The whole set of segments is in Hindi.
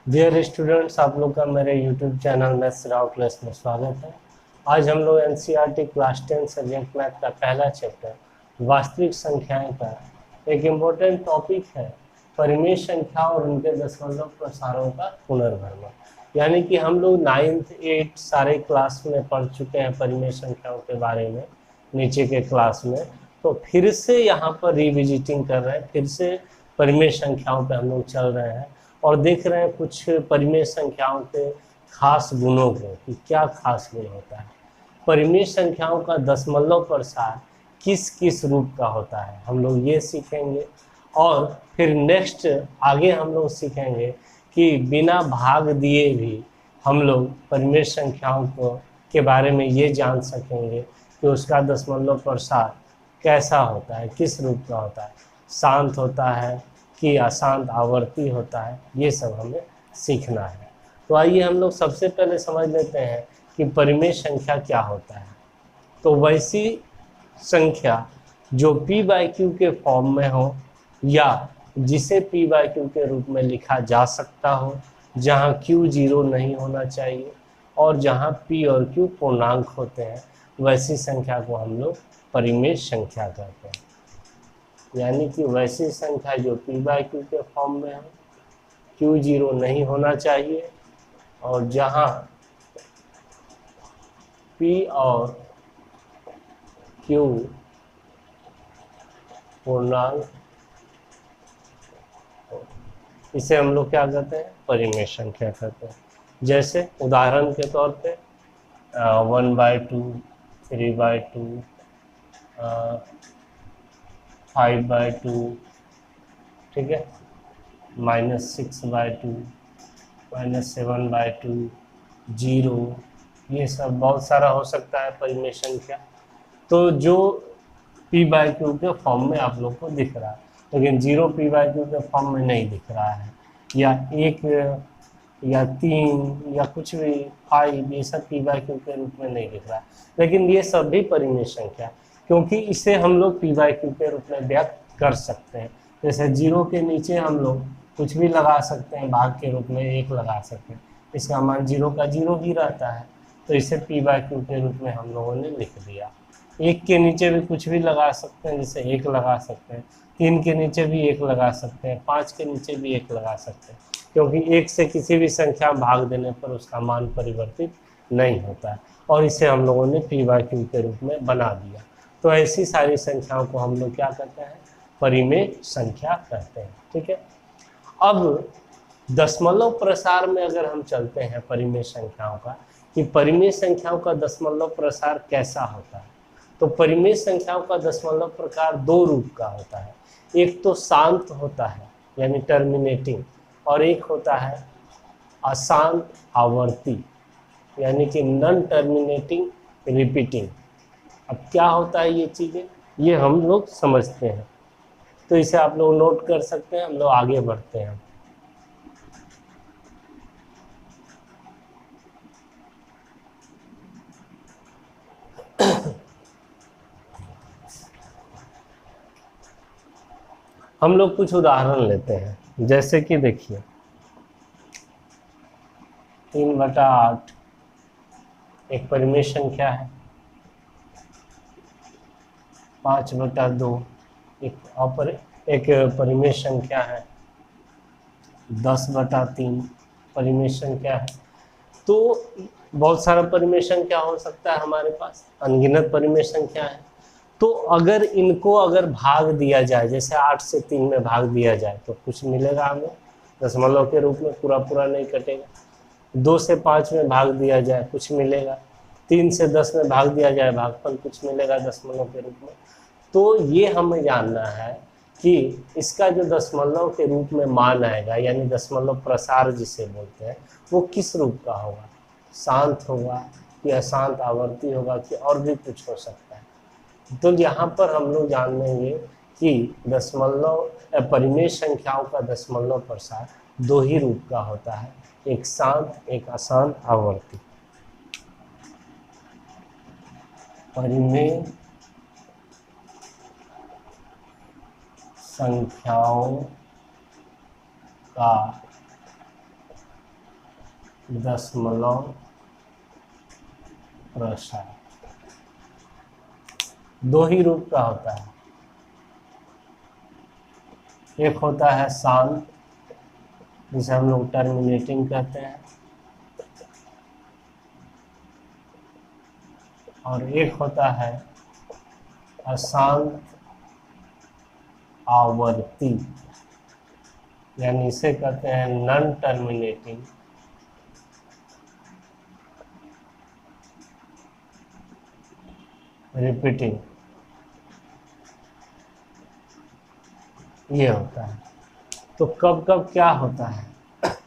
डियर स्टूडेंट्स, आप लोग का मेरे यूट्यूब चैनल मैथ्स राउट क्लास में स्वागत है। आज हम लोग एनसीईआरटी क्लास 10 सब्जेक्ट मैथ का पहला चैप्टर वास्तविक संख्याएं का एक इम्पोर्टेंट टॉपिक है, परिमेय संख्या और उनके दशमलव प्रसारों का पुनर्भ्रमण। यानी कि हम लोग 9th 8th सारे क्लास में पढ़ चुके हैं परिमेय संख्याओं के बारे में नीचे के क्लास में। तो फिर से यहाँ पर रिविजिटिंग कर रहे हैं, फिर से परिमेय संख्याओं पे हम लोग चल रहे हैं और देख रहे हैं कुछ परिमेय संख्याओं के खास गुणों को कि क्या खास गुण होता है। परिमेय संख्याओं का दशमलव प्रसार किस किस रूप का होता है, हम लोग ये सीखेंगे। और फिर नेक्स्ट आगे हम लोग सीखेंगे कि बिना भाग दिए भी हम लोग परिमेय संख्याओं को के बारे में ये जान सकेंगे कि उसका दशमलव प्रसार कैसा होता है, किस रूप का होता है, शांत होता है कि अशांत आवर्ती होता है, ये सब हमें सीखना है। तो आइए हम लोग सबसे पहले समझ लेते हैं कि परिमेय संख्या क्या होता है। तो वैसी संख्या जो p/q के फॉर्म में हो या जिसे p/q के रूप में लिखा जा सकता हो, जहां q 0 नहीं होना चाहिए और जहां p और q पूर्णांक होते हैं, वैसी संख्या को हम लोग परिमेय संख्या कहते हैं। यानी कि वैसी संख्या जो p/q के फॉर्म में हो, q 0 नहीं होना चाहिए और जहां p और q पूर्णांक, इसे हम लोग क्या कहते हैं, परिमेय संख्या कहते हैं। जैसे उदाहरण के तौर पे 1/2, 3/2, 5/2, ठीक है, -6/2, -7/2, 0, ये सब बहुत सारा हो सकता है परिमेय संख्या। तो जो p/q के फॉर्म में आप लोग को दिख रहा है, लेकिन 0 p/q के फॉर्म में नहीं दिख रहा है, या 1 या 3 या कुछ भी 5, ये सब p/q के रूप में नहीं दिख रहा है। लेकिन ये सब भी परिमेय संख्या, क्योंकि इसे हम लोग p/q के रूप में व्यक्त कर सकते हैं। जैसे 0 के नीचे हम लोग कुछ भी लगा सकते हैं, भाग के रूप में 1 लगा सकते हैं, इसका मान 0 का 0 ही रहता है, तो इसे p/q के रूप में हम लोगों ने लिख दिया। 1 के नीचे भी कुछ भी लगा सकते हैं, जैसे 1 लगा सकते हैं, 3 के नीचे भी 1 लगा सकते हैं, 5 के नीचे भी 1 लगा सकते हैं, क्योंकि 1 से किसी भी संख्या में भाग देने पर उसका मान परिवर्तित नहीं होता है, और इसे हम लोगों ने p/q के रूप में बना दिया। तो ऐसी सारी संख्याओं को हम लोग क्या कहते हैं, परिमेय संख्या कहते हैं। ठीक है, अब दशमलव प्रसार में अगर हम चलते हैं परिमेय संख्याओं का, कि परिमेय संख्याओं का दशमलव प्रसार कैसा होता है, तो परिमेय संख्याओं का दशमलव प्रकार 2 रूप का होता है। एक तो शांत होता है यानी टर्मिनेटिंग, और एक होता है अशांत आवर्ती यानी कि नॉन टर्मिनेटिंग रिपीटिंग। अब क्या होता है ये चीज़ें, ये हम लोग समझते हैं, तो इसे आप लोग नोट कर सकते हैं। हम लोग आगे बढ़ते हैं। हम लोग कुछ उदाहरण लेते हैं, जैसे कि देखिए 3/8 एक परिमेय संख्या है, 5/2 एक परिमेय संख्या है, 10/3 परिमेय संख्या है। तो बहुत सारा परिमेय संख्या हो सकता है, हमारे पास अनगिनत परिमेय संख्या है। तो अगर इनको अगर भाग दिया जाए, जैसे 8 से 3 में भाग दिया जाए तो कुछ मिलेगा हमें दशमलव के रूप में, पूरा पूरा नहीं कटेगा। 2 से 5 में भाग दिया जाए कुछ मिलेगा, 3 से 10 में भाग दिया जाए भागफल कुछ मिलेगा दशमलव के रूप में। तो ये हमें जानना है कि इसका जो दशमलव के रूप में मान आएगा, यानी दशमलव प्रसार जिसे बोलते हैं, वो किस रूप का होगा, शांत होगा कि अशांत आवर्ती होगा कि और भी कुछ हो सकता है। तो यहाँ पर हम लोग जान लेंगे कि दशमलव परिमेय संख्याओं का दशमलव प्रसार 2 ही रूप का होता है, एक शांत एक अशांत आवर्ती। परिमेय संख्याओं का दशमलव प्रसार। दो ही रूप का होता है, एक होता है शांत जिसे हम लोग टर्मिनेटिंग कहते हैं, और एक होता है अशांत आवर्ती, यानी इसे कहते हैं नॉन टर्मिनेटिंग रिपीटिंग। ये होता है। तो कब कब क्या होता है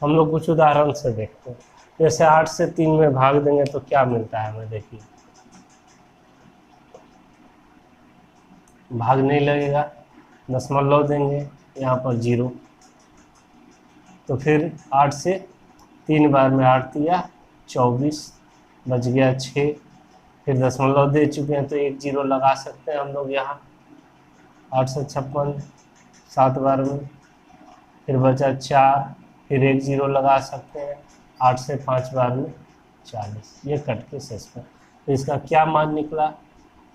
हम लोग कुछ उदाहरण से देखते हैं। जैसे 8 से 3 में भाग देंगे तो क्या मिलता है हमें, देखिए भाग नहीं लगेगा, दशमलव देंगे यहाँ पर 0, तो फिर 8 से 3 बार में 8 दिया 24, बच गया 6, फिर दशमलव दे चुके हैं तो 1 0 लगा सकते हैं हम लोग यहाँ। 8 से 56 7 बार में, फिर बचा 4, फिर 1 0 लगा सकते हैं। 8 से 5 बार में 40, ये कट के शेष पर। तो इसका क्या मान निकला,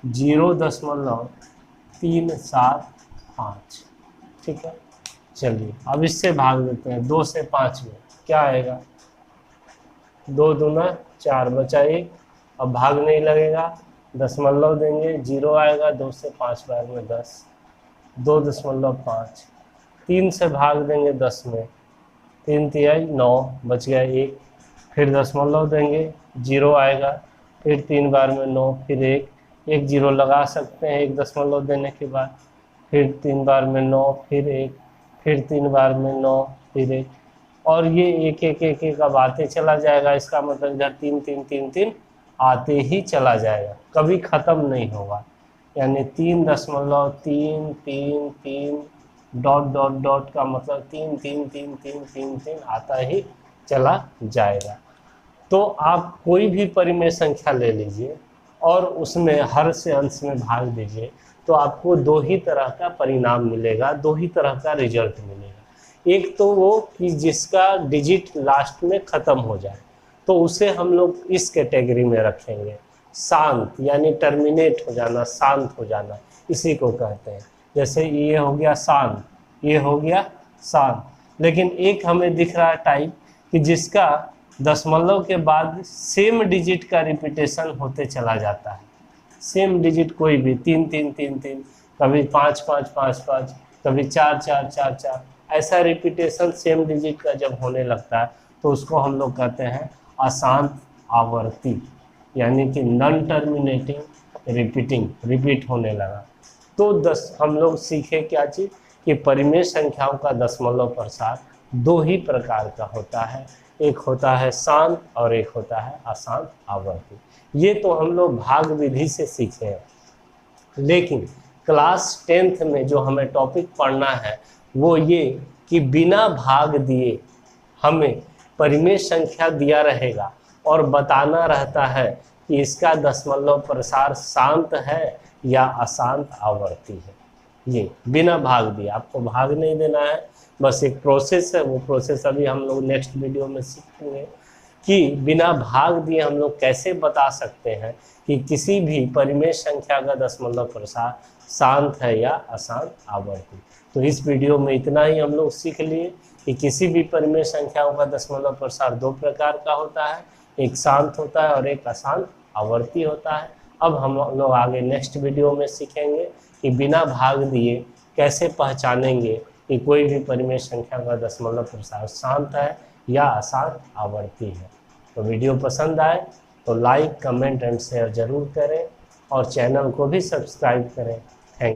0.375। ठीक है, चलिए अब इससे भाग देते हैं। 2 से 5 में क्या आएगा, 2 दूना 4, बचा 1। अब भाग नहीं लगेगा, दशमलव देंगे 0 आएगा। 2 से 5 बार में 10, 2.5। 3 से भाग देंगे 10 में, 3 तिहाई 9, बच गया 1। फिर दशमलव देंगे 0 आएगा, फिर 3 बार में 9, फिर 1 0 लगा सकते हैं 1 दशमलव देने के बाद। फिर 3 बार में 9, फिर 1, फिर 3 बार में 9, फिर 1, और ये 1 1 1 1 अब आते चला जाएगा। इसका मतलब इधर 3 3 3 3 आते ही चला जाएगा, कभी ख़त्म नहीं होगा। यानी 3.333 डॉट डॉट डॉट का मतलब 3 3 3 3 3 3 आता ही चला जाएगा। तो आप कोई भी परिमेय संख्या ले लीजिए और उसमें हर से अंश में भाग दीजिए, तो आपको 2 ही तरह का परिणाम मिलेगा, 2 ही तरह का रिजल्ट मिलेगा। एक तो वो कि जिसका डिजिट लास्ट में ख़त्म हो जाए, तो उसे हम लोग इस कैटेगरी में रखेंगे, शांत, यानी टर्मिनेट हो जाना, शांत हो जाना, इसी को कहते हैं। जैसे ये हो गया शांत, ये हो गया शांत। लेकिन एक हमें दिख रहा है टाइप कि जिसका दशमलव के बाद सेम डिजिट का रिपीटेशन होते चला जाता है। सेम डिजिट कोई भी 3 3 3 3, कभी 5 5 5 5, कभी 4 4 4 4, ऐसा रिपीटेशन सेम डिजिट का जब होने लगता है तो उसको हम लोग कहते हैं अशांत आवर्ती, यानी कि नॉन टर्मिनेटिंग रिपीटिंग, रिपीट होने लगा। तो हम लोग सीखे क्या चीज़ कि परिमेय संख्याओं का दशमलव प्रसार 2 ही प्रकार का होता है, एक होता है शांत और एक होता है अशांत आवर्ती। ये तो हम लोग भाग विधि से सीखे हैं, लेकिन क्लास 10th में जो हमें टॉपिक पढ़ना है वो ये कि बिना भाग दिए हमें परिमेय संख्या दिया रहेगा और बताना रहता है कि इसका दशमलव प्रसार शांत है या अशांत आवर्ती है। ये बिना भाग दिए, आपको भाग नहीं देना है, बस एक प्रोसेस है। वो प्रोसेस अभी हम लोग नेक्स्ट वीडियो में सीखेंगे कि बिना भाग दिए हम लोग कैसे बता सकते हैं कि किसी भी परिमेय संख्या का दशमलव प्रसार शांत है या अशांत आवर्ती। तो इस वीडियो में इतना ही हम लोग सीख लिए कि किसी भी परिमेय संख्याओं का दशमलव प्रसार 2 प्रकार का होता है, एक शांत होता है और एक अशांत आवर्ती होता है। अब हम लोग आगे नेक्स्ट वीडियो में सीखेंगे कि बिना भाग दिए कैसे पहचानेंगे कि कोई भी परिमेय संख्या का दशमलव प्रसार शांत है या अशांत आवर्ती है। तो वीडियो पसंद आए तो लाइक, कमेंट एंड शेयर जरूर करें और चैनल को भी सब्सक्राइब करें।